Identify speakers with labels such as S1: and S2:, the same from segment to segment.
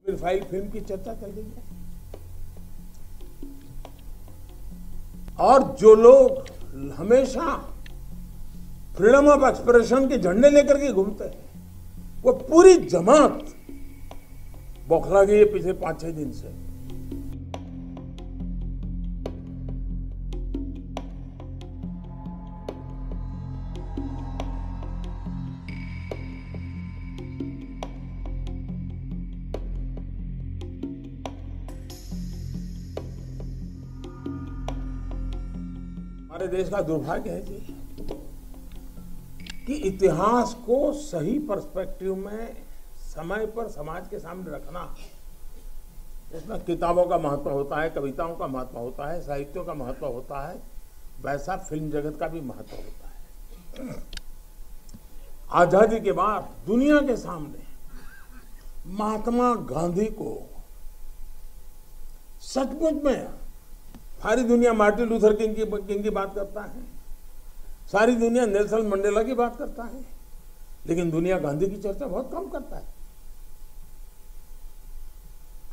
S1: File film की चर्चा चल रही है और जो लोग हमेशा फ्रीडम ऑफ एक्सप्रेशन के झंडे लेकर के घूमते हैं वो पूरी जमात बौखला गई है पिछले 5-6 दिन से। हमारे देश का दुर्भाग्य है जी कि इतिहास को सही पर्सपेक्टिव में समय पर समाज के सामने रखना, इसमें किताबों का महत्व होता है, कविताओं का महत्व होता है, साहित्यों का महत्व होता है, वैसा फिल्म जगत का भी महत्व होता है। आजादी के बाद दुनिया के सामने महात्मा गांधी को सचमुच में सारी दुनिया मार्टिन लूथर किंग की बात करता है, सारी दुनिया नेल्सन मंडेला की बात करता है, लेकिन दुनिया गांधी की चर्चा बहुत कम करता है।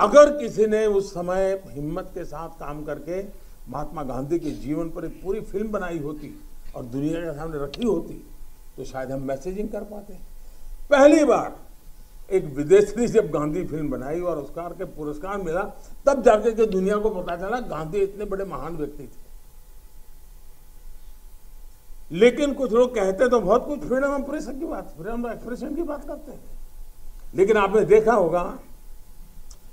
S1: अगर किसी ने उस समय हिम्मत के साथ काम करके महात्मा गांधी के जीवन पर एक पूरी फिल्म बनाई होती और दुनिया के सामने रखी होती तो शायद हम मैसेजिंग कर पाते। पहली बार एक विदेशी जब गांधी फिल्म बनाई और ऑस्कर के पुरस्कार मिला तब जाकर के दुनिया को पता चला गांधी इतने बड़े महान व्यक्ति थे। लेकिन कुछ लोग कहते तो बहुत कुछ फ्रीडम ऑफ एक्सप्रेशन की बात करते हैं, लेकिन आपने देखा होगा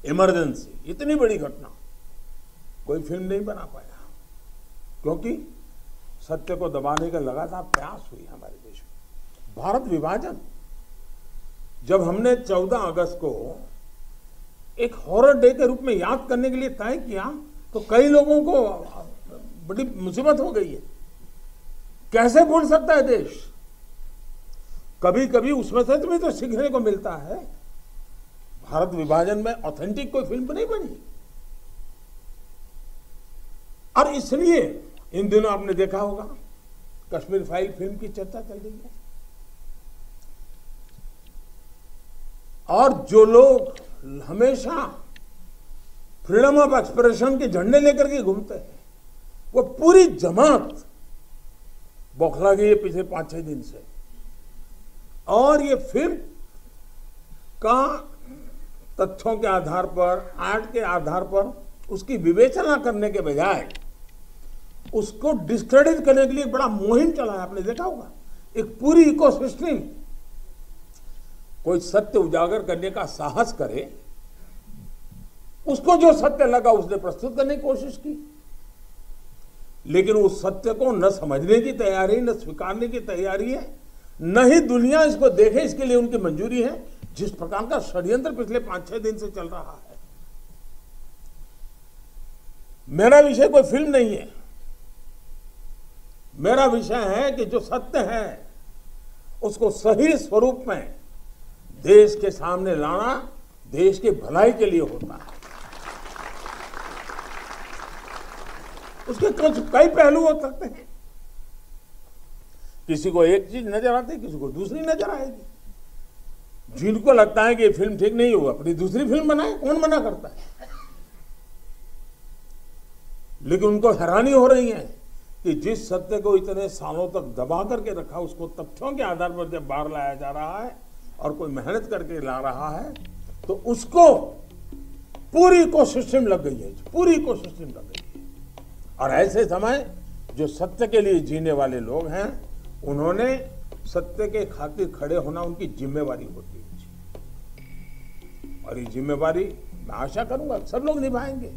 S1: इमरजेंसी इतनी बड़ी घटना कोई फिल्म नहीं बना पाया क्योंकि सत्य को दबाने का लगातार प्रयास हुई हमारे देश में। भारत विभाजन जब हमने 14 अगस्त को एक हॉरर डे के रूप में याद करने के लिए तय किया तो कई लोगों को बड़ी मुसीबत हो गई है। कैसे भूल सकता है देश? कभी कभी उसमें से भी तो सीखने को मिलता है। भारत विभाजन में ऑथेंटिक कोई फिल्म नहीं बनी और इसलिए इन दिनों आपने देखा होगा कश्मीर फाइल फिल्म की चर्चा चल रही है और जो लोग हमेशा फ्रीडम ऑफ एक्सप्रेशन के झंडे लेकर के घूमते हैं वो पूरी जमात बौखला गई है पिछले 5-6 दिन से। और ये फिल्म का तथ्यों के आधार पर, आर्ट के आधार पर उसकी विवेचना करने के बजाय उसको डिस्क्रेडिट करने के लिए बड़ा मुहिम चला है। आपने देखा होगा एक पूरी इकोसिस्टम कोई सत्य उजागर करने का साहस करे, उसको जो सत्य लगा उसने प्रस्तुत करने की कोशिश की, लेकिन उस सत्य को न समझने की तैयारी, न स्वीकारने की तैयारी है, न ही दुनिया इसको देखे इसके लिए उनकी मंजूरी है। जिस प्रकार का षड्यंत्र पिछले 5-6 दिन से चल रहा है। मेरा विषय कोई फिल्म नहीं है, मेरा विषय है कि जो सत्य है उसको सही स्वरूप में देश के सामने लाना देश की भलाई के लिए होता है। उसके कुछ कई पहलू हो सकते हैं, किसी को एक चीज नजर आती है, किसी को दूसरी नजर आएगी। जिनको लगता है कि ये फिल्म ठीक नहीं हुआ अपनी दूसरी फिल्म बनाए, कौन मना करता है? लेकिन उनको हैरानी हो रही है कि जिस सत्य को इतने सालों तक दबा करके रखा उसको तथ्यों के आधार पर जब बाहर लाया जा रहा है और कोई मेहनत करके ला रहा है तो उसको पूरी इकोसिस्टम लग गई है, पूरी इकोसिस्टम लग गई है। और ऐसे समय जो सत्य के लिए जीने वाले लोग हैं उन्होंने सत्य के खातिर खड़े होना उनकी जिम्मेवारी होती है और ये जिम्मेवारी मैं आशा करूंगा सब लोग निभाएंगे।